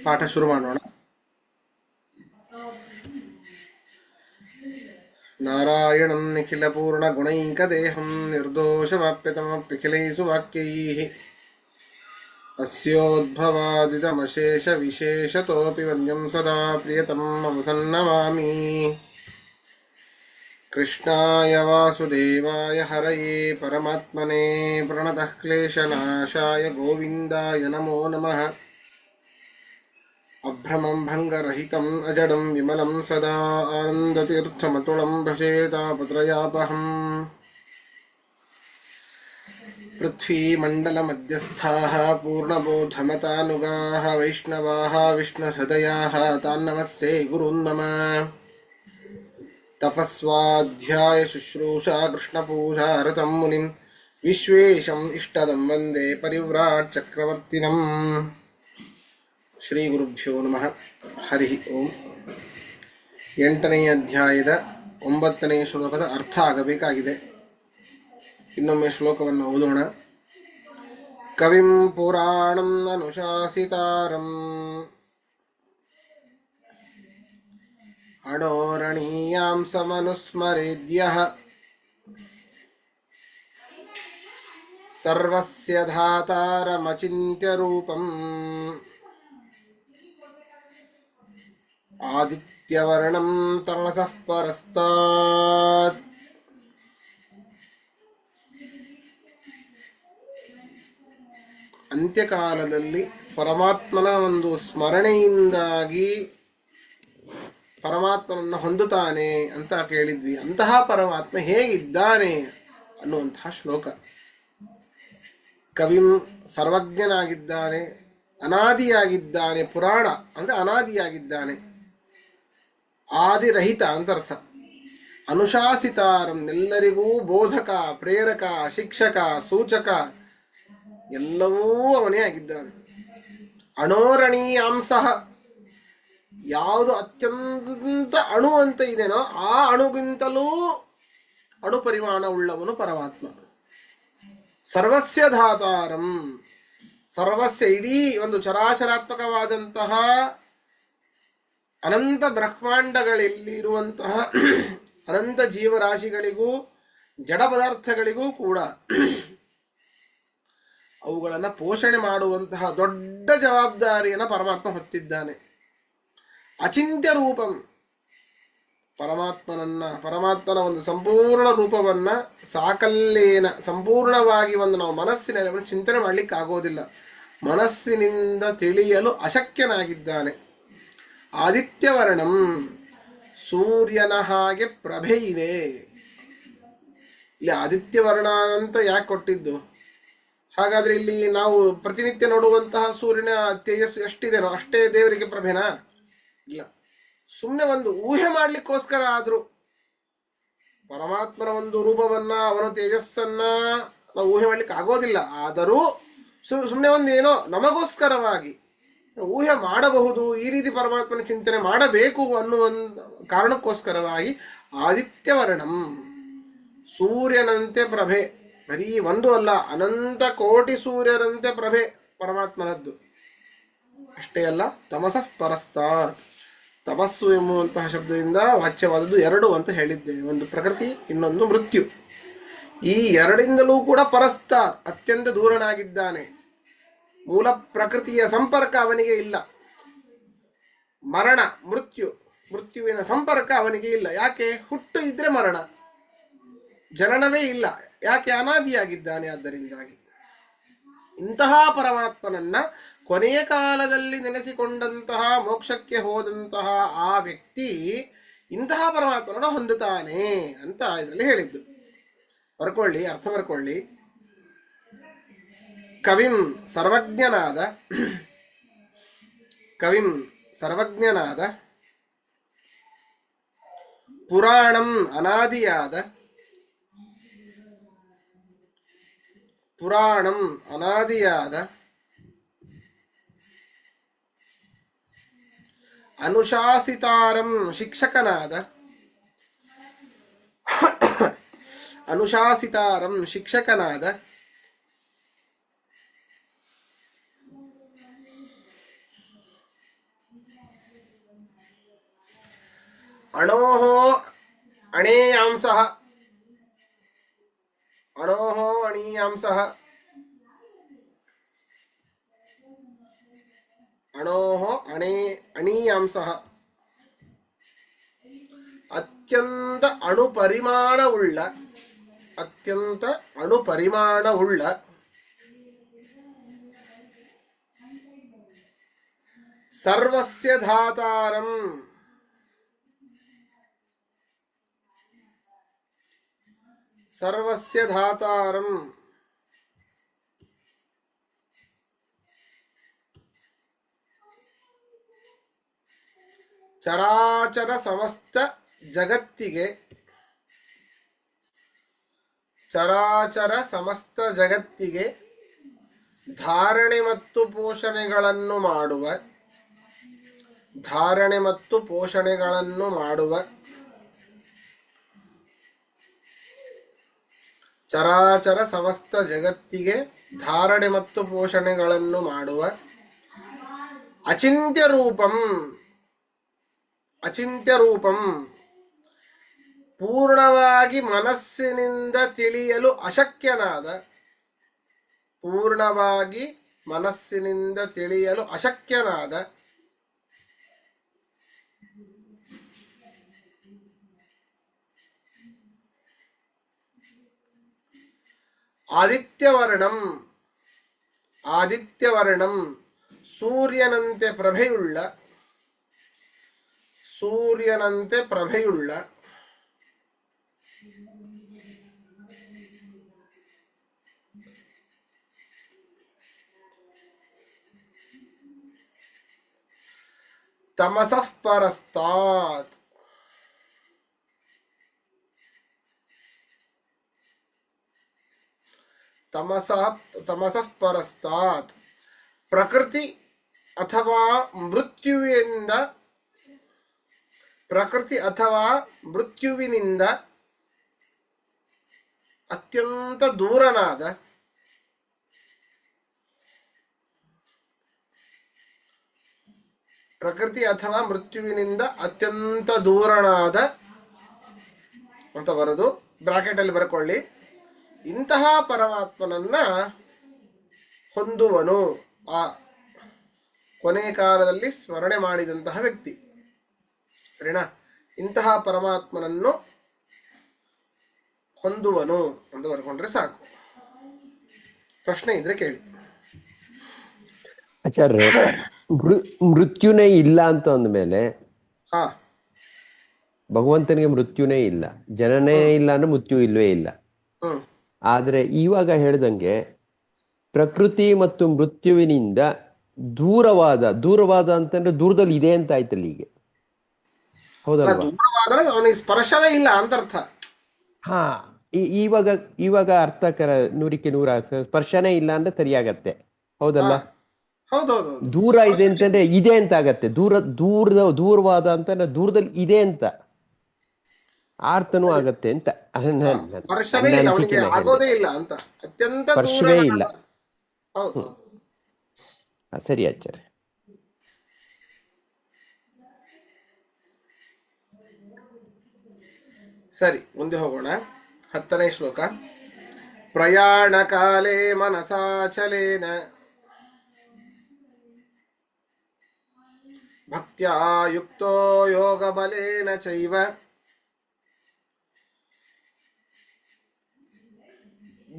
ಪಾಠ ಶುರು ಮಾಡೋಣ. ನಾರಾಯಣಂ ನಿಖಿಲ ಪೂರ್ಣ ಗುಣೈಕದೇಹಂ ನಿರ್ದೋಷಮಾಪ್ಯತಮಪ್ಯಖಿಲೈಸು ವಾಕ್ಯೈಃ ಅಸ್ಯೋದ್ಭವಾದಿತಮಶೇಷ ವಿಶೇಷತೋಪಿ ವಂದ್ಯಂ ಸದಾ ಪ್ರಿಯತಮಂ ಸನ್ನಮಾಮಿ. ಕೃಷ್ಣಾಯ ವಾಸುದೇವಾಯ ಹರಯೇ ಪರಮಾತ್ಮನೇ ಪ್ರಣತಃ ಕ್ಲೇಶನಾಶಾಯ ಗೋವಿಂದಾಯ ನಮೋ ನಮಃ. ಅಭ್ರಮಂ ಭಂಗರಹಿತಂ ಅಜಡಂ ವಿಮಲಂ ಸದಾ ಆನಂದತೀರ್ಥಮತುಳಂ ಭಜೇತಾಪತ್ರಯಾಪಹಂ. ಪೃಥ್ವೀಮಂಡಲಮಧ್ಯಸ್ಥಾಃ ಪೂರ್ಣಬೋಧಮತಾನುಗಾಃ ವೈಷ್ಣವಾಃ ವಿಷ್ಣುಹೃದಯಾಃ ತಾನ್ ನಮಸ್ಸೇ ಗುರುನ್ ನಮಃ. ತಪಸ್ವಾಧ್ಯಾಯ ಶುಶ್ರೂಷಾ ಕೃಷ್ಣಪೂಜಾ ರತಂ ಮುನಿಂ ವಿಶ್ವೇಶಂ ಇಷ್ಟದಂ ವಂದೇ ಪರಿವ್ರಾಟ್ ಚಕ್ರವರ್ತಿನಂ. ಶ್ರೀ ಗುರುಭ್ಯೋ ನಮಃ. ಹರಿ ಓಂ. 8ನೇ ಅಧ್ಯಾಯದ 9ನೇ ಶ್ಲೋಕದ ಅರ್ಥ ಆಗಬೇಕಾಗಿದೆ. ಇನ್ನೊಮ್ಮೆ ಶ್ಲೋಕವನ್ನು ಓದೋಣ. ಕವಿಂ ಪುರಾಣಂ ಅನುಶಾಸಿತಾರಂ ಅಣೋರಣೀಯಾಂ ಸಮನುಸ್ಮರೇದ್ಯಃ ಸರ್ವಸ್ಯ ಧಾತಾರಮಚಿಂತ್ಯ ರೂಪಂ ಆದಿತ್ಯವರ್ಣಂ ತಮಸಃ ಪರಸ್ತಾತ್. ಅಂತ್ಯಕಾಲದಲ್ಲಿ ಪರಮಾತ್ಮನ ಒಂದು ಸ್ಮರಣೆಯಿಂದಾಗಿ ಪರಮಾತ್ಮನನ್ನು ಹೊಂದುತ್ತಾನೆ ಅಂತ ಕೇಳಿದ್ವಿ. ಅಂತಹ ಪರಮಾತ್ಮ ಹೇಗಿದ್ದಾನೆ ಅನ್ನುವಂತಹ ಶ್ಲೋಕ. ಕವಿಂ ಸರ್ವಜ್ಞನಾಗಿದ್ದಾನೆ, ಅನಾದಿಯಾಗಿದ್ದಾನೆ. ಪುರಾಣ ಅಂದರೆ ಅನಾದಿಯಾಗಿದ್ದಾನೆ, ಆದಿರಹಿತ ಅಂತ ಅರ್ಥ. ಅನುಶಾಸಿತಾರಂ ಎಲ್ಲರಿಗೂ ಬೋಧಕ, ಪ್ರೇರಕ, ಶಿಕ್ಷಕ, ಸೂಚಕ ಎಲ್ಲವೂ ಅವನೇ ಆಗಿದ್ದಾನೆ. ಅಣೋರಣೀಯಾಂಸಃ ಯಾವುದು ಅತ್ಯಂತ ಅಣು ಅಂತ ಇದೆನೋ ಆ ಅಣುಗಿಂತಲೂ ಅಣು ಪರಿಮಾಣ ಉಳ್ಳವನು ಪರಮಾತ್ಮ. ಸರ್ವಸ್ಯ ಧಾತಾರಂ, ಸರ್ವಸ್ಯ ಇಡೀ ಒಂದು ಚರಾಚರಾತ್ಮಕವಾದಂತಹ ಅನಂತ ಬ್ರಹ್ಮಾಂಡಗಳಲ್ಲಿ ಇರುವಂತಹ ಅನಂತ ಜೀವರಾಶಿಗಳಿಗೂ ಜಡ ಪದಾರ್ಥಗಳಿಗೂ ಕೂಡ ಅವುಗಳನ್ನು ಪೋಷಣೆ ಮಾಡುವಂತಹ ದೊಡ್ಡ ಜವಾಬ್ದಾರಿಯನ್ನು ಪರಮಾತ್ಮ ಹೊತ್ತಿದ್ದಾನೆ. ಅಚಿಂತ್ಯ ರೂಪಂ, ಪರಮಾತ್ಮನ ಒಂದು ಸಂಪೂರ್ಣ ರೂಪವನ್ನ ಸಾಕಲ್ಲೇನ ಸಂಪೂರ್ಣವಾಗಿ ಒಂದು ನಾವು ಮನಸ್ಸಿನಲ್ಲಿ ಚಿಂತನೆ ಮಾಡಲಿಕ್ಕೆ ಆಗೋದಿಲ್ಲ. ಮನಸ್ಸಿನಿಂದ ತಿಳಿಯಲು ಅಶಕ್ಯನಾಗಿದ್ದಾನೆ. ಆದಿತ್ಯವರ್ಣಂ, ಸೂರ್ಯನ ಹಾಗೆ ಪ್ರಭೆ ಇದೆ. ಇಲ್ಲಿ ಆದಿತ್ಯವರ್ಣ ಅಂತ ಯಾಕೆ ಕೊಟ್ಟಿದ್ದು? ಹಾಗಾದ್ರೆ ಇಲ್ಲಿ ನಾವು ಪ್ರತಿನಿತ್ಯ ನೋಡುವಂತಹ ಸೂರ್ಯನ ತೇಜಸ್ಸು ಎಷ್ಟಿದೆನೋ ಅಷ್ಟೇ ದೇವರಿಗೆ ಪ್ರಭೆನಾ? ಇಲ್ಲ. ಸುಮ್ಮನೆ ಒಂದು ಊಹೆ ಮಾಡ್ಲಿಕ್ಕೋಸ್ಕರ ಆದ್ರೂ ಪರಮಾತ್ಮನ ಒಂದು ರೂಪವನ್ನ, ಅವನ ತೇಜಸ್ಸನ್ನ ನಾವು ಊಹೆ ಮಾಡ್ಲಿಕ್ಕೆ ಆಗೋದಿಲ್ಲ. ಆದರೂ ಸುಮ್ಮನೆ ಒಂದು ಏನೋ ನಮಗೋಸ್ಕರವಾಗಿ ಊಹೆ ಮಾಡಬಹುದು, ಈ ರೀತಿ ಪರಮಾತ್ಮನ ಚಿಂತನೆ ಮಾಡಬೇಕು ಅನ್ನುವ ಕಾರಣಕ್ಕೋಸ್ಕರವಾಗಿ ಆದಿತ್ಯವರ್ಣಂ, ಸೂರ್ಯನಂತೆ ಪ್ರಭೆ. ಬರೀ ಒಂದು ಅಲ್ಲ, ಅನಂತ ಕೋಟಿ ಸೂರ್ಯರಂತೆ ಪ್ರಭೆ ಪರಮಾತ್ಮನದ್ದು. ಅಷ್ಟೇ ಅಲ್ಲ, ತಮಸಃ ಪರಸ್ತಾತ್, ತಪಸ್ಸು ಎಂಬುವಂತಹ ಶಬ್ದದಿಂದ ವಾಚ್ಯವಾದದ್ದು ಎರಡು ಅಂತ ಹೇಳಿದ್ದೇವೆ. ಒಂದು ಪ್ರಕೃತಿ, ಇನ್ನೊಂದು ಮೃತ್ಯು. ಈ ಎರಡಿಂದಲೂ ಕೂಡ ಪರಸ್ತಾತ್, ಅತ್ಯಂತ ದೂರನಾಗಿದ್ದಾನೆ. ಮೂಲ ಪ್ರಕೃತಿಯ ಸಂಪರ್ಕ ಅವನಿಗೆ ಇಲ್ಲ. ಮರಣ, ಮೃತ್ಯುವಿನ ಸಂಪರ್ಕ ಅವನಿಗೆ ಇಲ್ಲ. ಯಾಕೆ? ಹುಟ್ಟು ಇದ್ರೆ ಮರಣ, ಜನನವೇ ಇಲ್ಲ. ಯಾಕೆ? ಅನಾದಿಯಾಗಿದ್ದಾನೆ. ಆದ್ದರಿಂದಾಗಿ ಇಂತಹ ಪರಮಾತ್ಮನನ್ನ ಕೊನೆಯ ಕಾಲದಲ್ಲಿ ನೆನೆಸಿಕೊಂಡಂತಹ ಮೋಕ್ಷಕ್ಕೆ ಹೋದಂತಹ ಆ ವ್ಯಕ್ತಿ ಇಂತಹ ಪರಮಾತ್ಮನನ್ನು ಹೊಂದುತ್ತಾನೆ ಅಂತ ಇದರಲ್ಲಿ ಹೇಳಿದ್ದು. ಬರ್ಕೊಳ್ಳಿ, ಅರ್ಥ ಬರ್ಕೊಳ್ಳಿ. ಕವಿಂ ಸರ್ವಜ್ಞನಾದ, ಪುರಾಣಂ ಅನಾದಿಯಾದ, ಅನುಶಾಸಿತಾರಂ ಶಿಕ್ಷಕನಾದ, ಅಣೋಃ ಅಣೇಯಾಂಸಃ ಅಣೋಃ ಅಣೀಯಾಂಸಃ ಅಣೋಃ ಅಣೀಯಾಂಸಃ ಅತ್ಯಂತ ಅಣುಪರಿಮಾಣವುಳ್ಳ ಸರ್ವಸ್ಯ ಧಾತಾರಂ ಚರಾಚರ ಸಮಸ್ತ ಜಗತ್ತಿಗೆ ಧಾರಣೆ ಮತ್ತು ಪೋಷಣೆಗಳನ್ನು ಮಾಡುವ ಚರಾಚರ ಸಮಸ್ತ ಜಗತ್ತಿಗೆ ಧಾರಣೆ ಮತ್ತು ಪೋಷಣೆಗಳನ್ನು ಮಾಡುವ ಅಚಿಂತ್ಯ ರೂಪಂ ಪೂರ್ಣವಾಗಿ ಮನಸ್ಸಿನಿಂದ ತಿಳಿಯಲು ಅಶಕ್ಯನಾದ ಆದಿತ್ಯವರ್ಣಂ ಸೂರ್ಯನಂತೆ ಪ್ರಭೆಯುಳ್ಳ ತಮಸಃ ಪರಸ್ತಾತ್ ಪ್ರಕೃತಿ ಅಥವಾ ಮೃತ್ಯುವಿನಿಂದ ಅತ್ಯಂತ ದೂರನಾದ ಅಂತ ಬರೆದು ಬ್ರಾಕೆಟ್ ಅಲ್ಲಿ ಬರ್ಕೊಳ್ಳಿ. ಇಂತಹ ಪರಮಾತ್ಮನನ್ನ ಹೊಂದುವನು ಆ ಕೊನೆ ಕಾಲದಲ್ಲಿ ಸ್ಮರಣೆ ಮಾಡಿದಂತಹ ವ್ಯಕ್ತಿ. ಸರಿನಾ? ಇಂತಹ ಪರಮಾತ್ಮನನ್ನು ಹೊಂದುವನು ಎಂದು ಬರ್ಕೊಂಡ್ರೆ ಸಾಕು. ಪ್ರಶ್ನೆ ಇದ್ರೆ ಕೇಳಿ. ಆಚಾರ್ಯ, ಮೃತ್ಯುನೇ ಇಲ್ಲ ಅಂತ ಅಂದ್ಮೇಲೆ ಭಗವಂತನಿಗೆ ಮೃತ್ಯುನೇ ಇಲ್ಲ, ಜನನೇ ಇಲ್ಲ ಅಂದ್ರೆ ಮೃತ್ಯು ಇಲ್ವೇ ಇಲ್ಲ. ಆದ್ರೆ ಇವಾಗ ಹೇಳ್ದಂಗೆ ಪ್ರಕೃತಿ ಮತ್ತು ಮೃತ್ಯುವಿನಿಂದ ದೂರವಾದ ಅಂತಂದ್ರೆ ದೂರದಲ್ಲಿ ಇದೆ ಅಂತ ಆಯ್ತಲ್ಲ ಈಗ, ಹೌದಲ್ವಾ? ಅವನಿಗೆ ಸ್ಪರ್ಶವೇ ಇಲ್ಲ ಅಂತ ಅರ್ಥ. ಹಾ, ಇವಾಗ ಅರ್ಥಕರ 100% ಸ್ಪರ್ಶನೇ ಇಲ್ಲ ಅಂದ್ರೆ ಸರಿಯಾಗತ್ತೆ, ಹೌದಲ್ಲ? ಹೌದೌದು. ದೂರ ಇದೆ ಅಂತಂದ್ರೆ ಇದೆ ಅಂತ ಆಗತ್ತೆ. ದೂರವಾದ ಅಂತಂದ್ರೆ ದೂರದಲ್ಲಿ ಇದೆ ಅಂತ ಆರ್ತನೂ ಆಗತ್ತೆ ಅಂತ. ಆಗೋದೇ ಇಲ್ಲ ಅಂತ, ಅತ್ಯಂತ ಸ್ಪರ್ಶವೇ ಇಲ್ಲ. ಸರಿ ಆಚಾರ್ಯ. ಸರಿ, ಮುಂದೆ ಹೋಗೋಣ. 10ನೇ ಶ್ಲೋಕ. ಪ್ರಯಾಣ ಕಾಲೇ ಮನಸಾಚಲೇನ ಭಕ್ತ್ಯಾ ಯುಕ್ತೋ ಯೋಗ ಬಲೇನ ಚೈವ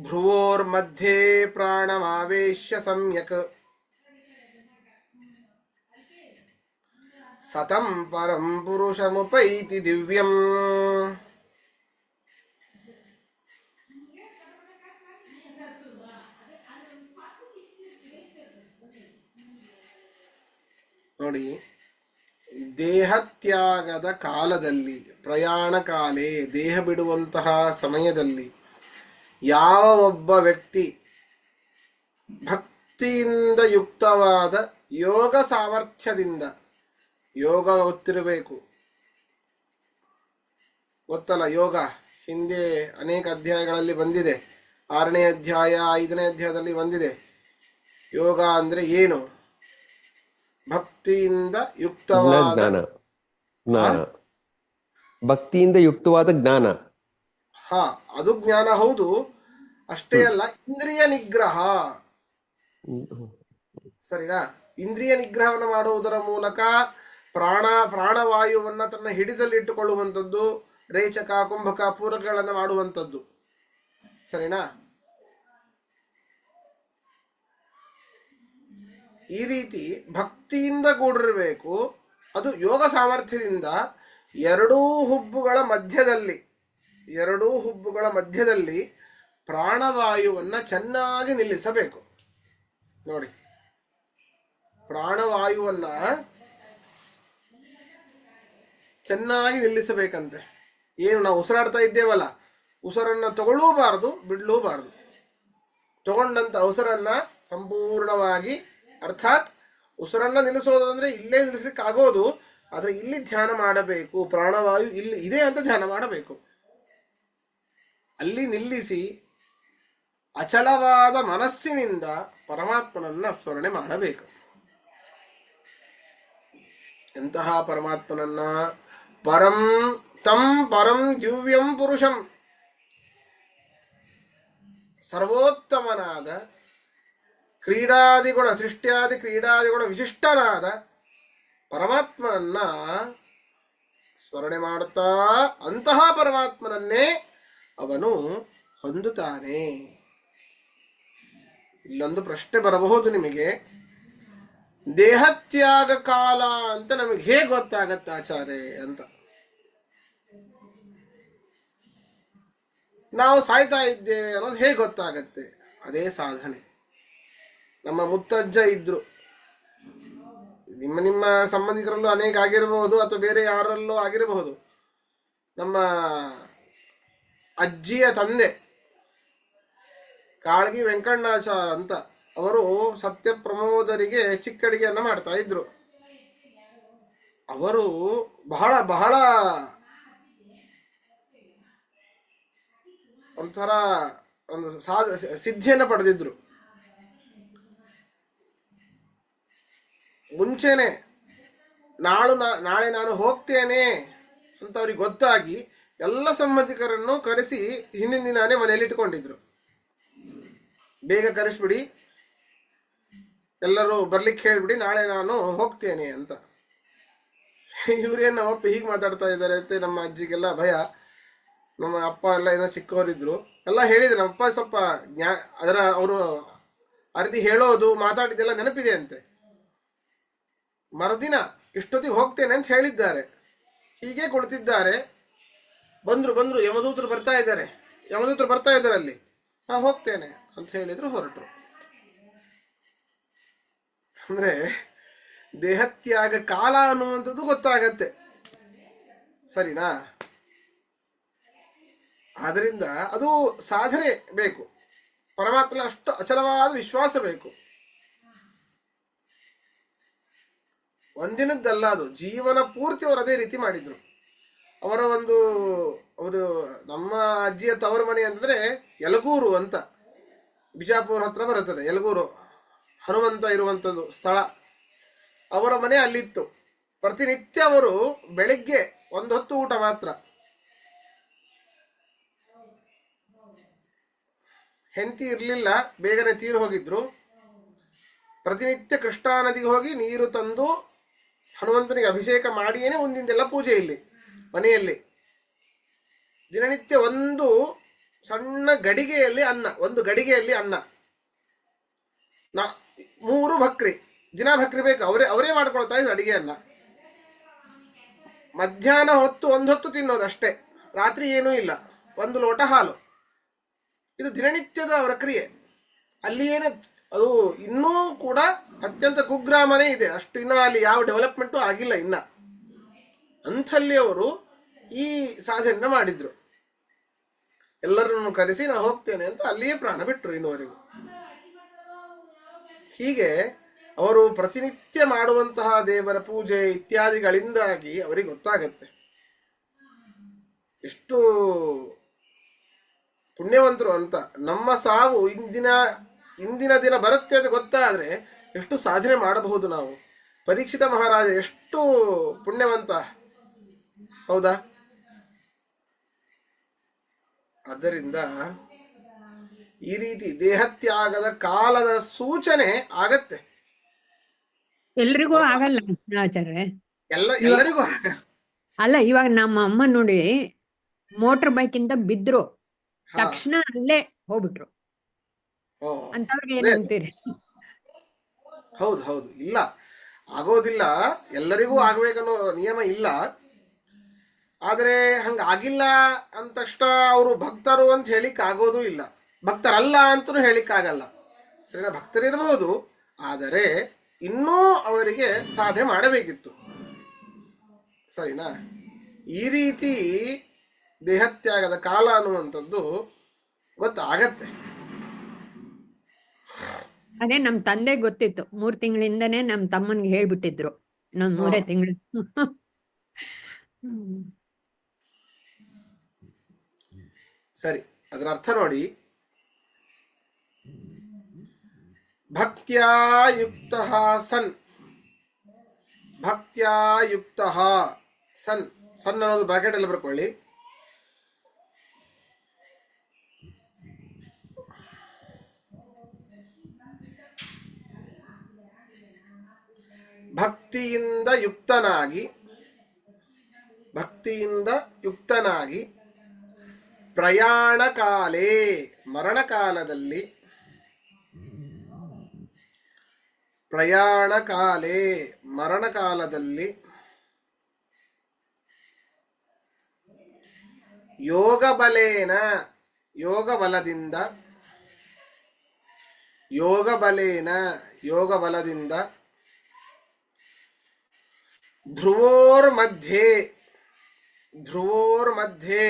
ಭ್ರುವೋರ್ಮಧ್ಯೆ ಪ್ರಾಣಮಾವೇಶ್ಯ ಸಮ್ಯಕ್ ಸತಂ ಪರಂ ಪುರುಷಮುಪೈತಿ ದಿವ್ಯಂ. ನೋಡಿ, ದೇಹತ್ಯಾಗದ ಕಾಲದಲ್ಲಿ, ಪ್ರಯಾಣ ಕಾಲೇ, ದೇಹ ಬಿಡುವಂತಹ ಸಮಯದಲ್ಲಿ ಯಾವ ಒಬ್ಬ ವ್ಯಕ್ತಿ ಭಕ್ತಿಯಿಂದ ಯುಕ್ತವಾದ ಯೋಗ ಸಾಮರ್ಥ್ಯದಿಂದ, ಯೋಗ ಗೊತ್ತಿರಬೇಕು, ಗೊತ್ತಲ್ಲ ಯೋಗ, ಹಿಂದೆ ಅನೇಕ ಅಧ್ಯಾಯಗಳಲ್ಲಿ ಬಂದಿದೆ. 6ನೇ ಅಧ್ಯಾಯ 5ನೇ ಅಧ್ಯಾಯದಲ್ಲಿ ಬಂದಿದೆ. ಯೋಗ ಅಂದ್ರೆ ಏನು? ಭಕ್ತಿಯಿಂದ ಯುಕ್ತವಾದ ಭಕ್ತಿಯಿಂದ ಯುಕ್ತವಾದ ಜ್ಞಾನ. ಹಾ, ಅದು ಜ್ಞಾನ ಹೌದು. ಅಷ್ಟೇ ಅಲ್ಲ, ಇಂದ್ರಿಯ ನಿಗ್ರಹ. ಸರಿನಾ? ಇಂದ್ರಿಯ ನಿಗ್ರಹವನ್ನು ಮಾಡುವುದರ ಮೂಲಕ ಪ್ರಾಣವಾಯುವನ್ನ ತನ್ನ ಹಿಡಿದಲ್ಲಿ ಇಟ್ಟುಕೊಳ್ಳುವಂಥದ್ದು, ರೇಚಕ ಕುಂಭಕ ಪೂರಕಗಳನ್ನು ಮಾಡುವಂಥದ್ದು. ಸರಿನಾ? ಈ ರೀತಿ ಭಕ್ತಿಯಿಂದ ಕೂಡಿರಬೇಕು. ಅದು ಯೋಗ ಸಾಮರ್ಥ್ಯದಿಂದ ಎರಡೂ ಹುಬ್ಬುಗಳ ಮಧ್ಯದಲ್ಲಿ ಪ್ರಾಣವಾಯುವನ್ನ ಚೆನ್ನಾಗಿ ನಿಲ್ಲಿಸಬೇಕು. ನೋಡಿ, ಪ್ರಾಣವಾಯುವನ್ನ ಚೆನ್ನಾಗಿ ನಿಲ್ಲಿಸಬೇಕಂತೆ. ಏನು ನಾವು ಉಸಿರಾಡ್ತಾ ಇದ್ದೇವಲ್ಲ, ಉಸಿರನ್ನ ತಗೊಳ್ಳೂಬಾರದು, ಬಿಡ್ಲೂಬಾರದು. ತಗೊಂಡಂತ ಉಸಿರನ್ನ ಸಂಪೂರ್ಣವಾಗಿ, ಅರ್ಥಾತ್ ಉಸಿರನ್ನ ನಿಲ್ಲಿಸೋದಂದ್ರೆ ಇಲ್ಲೇ ನಿಲ್ಲಿಸ್ಲಿಕ್ಕೆ ಆಗೋದು, ಆದ್ರೆ ಇಲ್ಲಿ ಧ್ಯಾನ ಮಾಡಬೇಕು. ಪ್ರಾಣವಾಯು ಇಲ್ಲಿ ಇದೆ ಅಂತ ಧ್ಯಾನ ಮಾಡಬೇಕು. ಅಲ್ಲಿ ನಿಲ್ಲಿಸಿ ಅಚಲವಾದ ಮನಸ್ಸಿನಿಂದ ಪರಮಾತ್ಮನನ್ನ ಸ್ಮರಣೆ ಮಾಡಬೇಕು. ಎಂತಹ ಪರಮಾತ್ಮನನ್ನ? ಪರಂ ದಿವ್ಯಂ ಪುರುಷಂ, ಸರ್ವೋತ್ತಮನಾದ ಸೃಷ್ಟ್ಯಾದಿ ಕ್ರೀಡಾದಿಗುಣ ವಿಶಿಷ್ಟನಾದ ಪರಮಾತ್ಮನನ್ನ ಸ್ಮರಣೆ ಮಾಡುತ್ತಾ ಅಂತಹ ಪರಮಾತ್ಮನನ್ನೇ ಅವನು ಹೊಂದುತ್ತಾನೆ. ಇಲ್ಲೊಂದು ಪ್ರಶ್ನೆ ಬರಬಹುದು ನಿಮಗೆ, ದೇಹತ್ಯಾಗ ಕಾಲ ಅಂತ ನಮಗೆ ಹೇಗೆ ಗೊತ್ತಾಗತ್ತೆ ಆಚಾರ್ಯ ಅಂತ. ನಾವು ಸಾಯ್ತಾ ಇದ್ದೇವೆ ಅನ್ನೋದು ಹೇಗೆ ಗೊತ್ತಾಗತ್ತೆ? ಅದೇ ಸಾಧನೆ. ನಮ್ಮ ಮುತ್ತಜ್ಜ ಇದ್ರು, ನಿಮ್ಮ ಸಂಬಂಧಿಕರಲ್ಲೂ ಅನೇಕ ಆಗಿರಬಹುದು, ಅಥವಾ ಬೇರೆ ಯಾರಲ್ಲೂ ಆಗಿರಬಹುದು. ನಮ್ಮ ಅಜ್ಜಿಯ ತಂದೆ ಕಾಳಗಿ ವೆಂಕಣ್ಣಾಚಾರ ಅಂತ, ಅವರು ಸತ್ಯ ಪ್ರಮೋದರಿಗೆ ಚಿಕ್ಕಡಿಗೆಯನ್ನ ಮಾಡ್ತಾ ಇದ್ರು. ಅವರು ಬಹಳ ಬಹಳ ಒಂಥರ ಒಂದು ಸಿದ್ಧಿಯನ್ನು ಪಡೆದಿದ್ರು. ಮುಂಚೆನೆ ನಾಳೆ ನಾನು ಹೋಗ್ತೇನೆ ಅಂತ ಅವ್ರಿಗೆ ಗೊತ್ತಾಗಿ ಎಲ್ಲ ಸಂಬಂಧಿಕರನ್ನು ಕರೆಸಿ ಹಿಂದಿನ ದಿನಾನೇ ಮನೆಯಲ್ಲಿ ಇಟ್ಕೊಂಡಿದ್ರು. ಬೇಗ ಕರೆಸ್ಬಿಡಿ, ಎಲ್ಲರೂ ಬರ್ಲಿಕ್ಕೆ ಹೇಳ್ಬಿಡಿ, ನಾಳೆ ನಾನು ಹೋಗ್ತೇನೆ ಅಂತ. ಇವ್ರೇನು ನಮ್ಮಪ್ಪ ಹೀಗೆ ಮಾತಾಡ್ತಾ ಇದ್ದಾರೆ ಅಂತ ನಮ್ಮ ಅಜ್ಜಿಗೆಲ್ಲ ಭಯ. ನಮ್ಮ ಅಪ್ಪ ಎಲ್ಲ ಏನೋ ಚಿಕ್ಕವರಿದ್ರು, ಎಲ್ಲ ಹೇಳಿದ್ರು. ನಮ್ಮಪ್ಪ ಸ್ವಲ್ಪ ಅವರು ಆ ರೀತಿ ಹೇಳೋದು ಮಾತಾಡಿದ್ದೆಲ್ಲ ನೆನಪಿದೆ ಅಂತೆ. ಮರುದಿನ ಇಷ್ಟೊತ್ತಿಗೆ ಹೋಗ್ತೇನೆ ಅಂತ ಹೇಳಿದ್ದಾರೆ. ಹೀಗೆ ಕುಳಿತಿದ್ದಾರೆ. ಬಂದ್ರು ಯಮದೂತರು ಬರ್ತಾ ಇದ್ದಾರೆ ಅಲ್ಲಿ. ನಾ ಹೋಗ್ತೇನೆ ಅಂತ ಹೇಳಿದ್ರು, ಹೊರಟರು. ಅಂದ್ರೆ ದೇಹತ್ಯಾಗ ಕಾಲ ಅನ್ನುವಂಥದ್ದು ಗೊತ್ತಾಗತ್ತೆ. ಸರಿನಾ? ಆದ್ರಿಂದ ಅದು ಸಾಧನೆ ಬೇಕು. ಪರಮಾತ್ಮನ ಅಷ್ಟು ಅಚಲವಾದ ವಿಶ್ವಾಸ ಬೇಕು. ಒಂದಿನದ್ದಲ್ಲ, ಅದು ಜೀವನ ಪೂರ್ತಿ ಅವರು ಅದೇ ರೀತಿ ಮಾಡಿದ್ರು. ಅವರು ನಮ್ಮ ಅಜ್ಜಿಯ ತವರ ಮನೆ ಅಂತಂದ್ರೆ ಯಲಗೂರು ಅಂತ, ಬಿಜಾಪುರ ಹತ್ರ ಬರುತ್ತದೆ. ಯಲಗೂರು ಹನುಮಂತ ಇರುವಂಥದ್ದು ಸ್ಥಳ. ಅವರ ಮನೆ ಅಲ್ಲಿತ್ತು. ಪ್ರತಿನಿತ್ಯ ಅವರು ಬೆಳಿಗ್ಗೆ ಒಂದು ಹೊತ್ತು ಊಟ ಮಾತ್ರ. ಹೆಂಡತಿ ಇರಲಿಲ್ಲ, ಬೇಗನೆ ತೀರು ಹೋಗಿದ್ರು. ಪ್ರತಿನಿತ್ಯ ಕೃಷ್ಣಾ ನದಿಗೆ ಹೋಗಿ ನೀರು ತಂದು ಹನುಮಂತನಿಗೆ ಅಭಿಷೇಕ ಮಾಡಿಯೇನೆ ಮುಂದಿಂದೆಲ್ಲ ಪೂಜೆ ಇಲ್ಲಿ ಮನೆಯಲ್ಲಿ. ದಿನನಿತ್ಯ ಒಂದು ಸಣ್ಣ ಗಡಿಗೆಯಲ್ಲಿ ಅನ್ನ, 3 ಭಕ್ರಿ, ದಿನ ಭಕ್ರಿ ಬೇಕು. ಅವರೇ ಮಾಡ್ಕೊಳ್ತಾ ಇದ್ರು ಅಡಿಗೆಯನ್ನ. ಮಧ್ಯಾಹ್ನ ಹೊತ್ತು 1 ಹೊತ್ತು ತಿನ್ನೋದು ಅಷ್ಟೇ, ರಾತ್ರಿ ಏನೂ ಇಲ್ಲ. 1 ಲೋಟ ಹಾಲು. ಇದು ದಿನನಿತ್ಯದ ಅವರ ಕ್ರಿಯೆ. ಅಲ್ಲಿ ಏನು, ಅದು ಇನ್ನೂ ಕೂಡ ಅತ್ಯಂತ ಕುಗ್ರಾಮನೇ ಇದೆ. ಅಷ್ಟು ಇನ್ನ ಅಲ್ಲಿ ಯಾವ ಡೆವಲಪ್ಮೆಂಟು ಆಗಿಲ್ಲ ಇನ್ನ. ಅಂಥಲ್ಲಿ ಅವರು ಈ ಸಾಧನೆಯನ್ನು ಮಾಡಿದ್ರು. ಎಲ್ಲರನ್ನು ಕರೆಸಿ ನಾನು ಹೋಗ್ತೇನೆ ಅಂತ ಅಲ್ಲಿಯೇ ಪ್ರಾಣ ಬಿಟ್ಟರು ಇನ್ನುವರೆಗೂ. ಹೀಗೆ ಅವರು ಪ್ರತಿನಿತ್ಯ ಮಾಡುವಂತಹ ದೇವರ ಪೂಜೆ ಇತ್ಯಾದಿಗಳಿಂದಾಗಿ ಅವರಿಗೆ ಗೊತ್ತಾಗತ್ತೆ ಎಷ್ಟು ಪುಣ್ಯವಂತರು ಅಂತ. ನಮ್ಮ ಸಾವು ಇಂದಿನ ದಿನ ಬರುತ್ತೆ ಅಂತ ಗೊತ್ತಾದ್ರೆ ಎಷ್ಟು ಸಾಧನೆ ಮಾಡಬಹುದು ನಾವು. ಪರೀಕ್ಷಿತ ಮಹಾರಾಜ ಎಷ್ಟು ಪುಣ್ಯವಂತ, ಹೌದಾ? ಆದ್ದರಿಂದ ಈ ರೀತಿ ದೇಹತ್ಯಾಗದ ಕಾಲದ ಸೂಚನೆ ಆಗತ್ತೆ. ಎಲ್ರಿಗೂ ಆಗಲ್ಲ ಆಚಾರ್ಯ. ಎಲ್ಲರಿಗೂ ಅಲ್ಲ, ಇವಾಗ ನಮ್ಮ ಅಮ್ಮ ನೋಡಿ ಮೋಟರ್ ಬೈಕ್ ಇಂದ ಬಿದ್ರು, ಹಾ. ತಕ್ಷಣ ಅಲ್ಲೇ ಹೋಗ್ಬಿಟ್ರು. ಓ, ಅಂತವ್ರಿಗೆ ಏನ್ ಅಂತೀರಿ? ಹೌದು ಹೌದು, ಇಲ್ಲ ಆಗೋದಿಲ್ಲ, ಎಲ್ಲರಿಗೂ ಆಗ್ಬೇಕನ್ನೋ ನಿಯಮ ಇಲ್ಲ. ಆದ್ರೆ ಹಂಗ ಆಗಿಲ್ಲ ಅಂದ ತಕ್ಷಣ ಅವರು ಭಕ್ತರು ಅಂತ ಹೇಳಿಕ್ ಆಗೋದು ಇಲ್ಲ, ಭಕ್ತರಲ್ಲ ಅಂತನೂ ಹೇಳಿಕ್ ಆಗಲ್ಲ. ಸರಿನಾ, ಭಕ್ತರಿರಬಹುದು, ಆದರೆ ಇನ್ನೂ ಅವರಿಗೆ ಸಾಧನೆ ಮಾಡಬೇಕಿತ್ತು. ಸರಿನಾ, ಈ ರೀತಿ ದೇಹತ್ಯಾಗದ ಕಾಲ ಅನ್ನುವಂಥದ್ದು ಗೊತ್ತಾಗತ್ತೆ. ಅದೇ ನಮ್ ತಂದೆ ಗೊತ್ತಿತ್ತು, 3 ತಿಂಗಳಿಂದನೇ ನಮ್ ತಮ್ಮನ್ಗೆ ಹೇಳ್ಬಿಟ್ಟಿದ್ರು, ಇನ್ನೊಂದ್ 3 ತಿಂಗಳು. ಸರಿ, ಅದರ ಅರ್ಥ ನೋಡಿ. ಭಕ್ತ್ಯಾ ಯುಕ್ತಃ ಸನ್, ಭಕ್ತ್ಯಾ ಯುಕ್ತಃ ಸನ್, ಸನ್ ಅನ್ನೋದು ಬ್ರಾಕೆಟ್ ಅಲ್ಲಿ ಬರ್ಕೊಳ್ಳಿ. ಭಕ್ತಿಯಿಂದ ಯುಕ್ತನಾಗಿ, ಭಕ್ತಿಯಿಂದ ಯುಕ್ತನಾಗಿ ಪ್ರಯಾಣ ಕಾಲೇ, ಮರಣಕಾಲದಲ್ಲಿ, ಪ್ರಯಾಣ ಕಾಲೇ, ಮರಣಕಾಲದಲ್ಲಿ ಯೋಗ ಬಲೇನ, ಯೋಗ ಬಲದಿಂದ, ಯೋಗ ಬಲೇನ, ಯೋಗ ಬಲದಿಂದ ಧ್ರುವೋರ್ ಮಧ್ಯೆ, ಧ್ರುವೋರ್ ಮಧ್ಯೆ,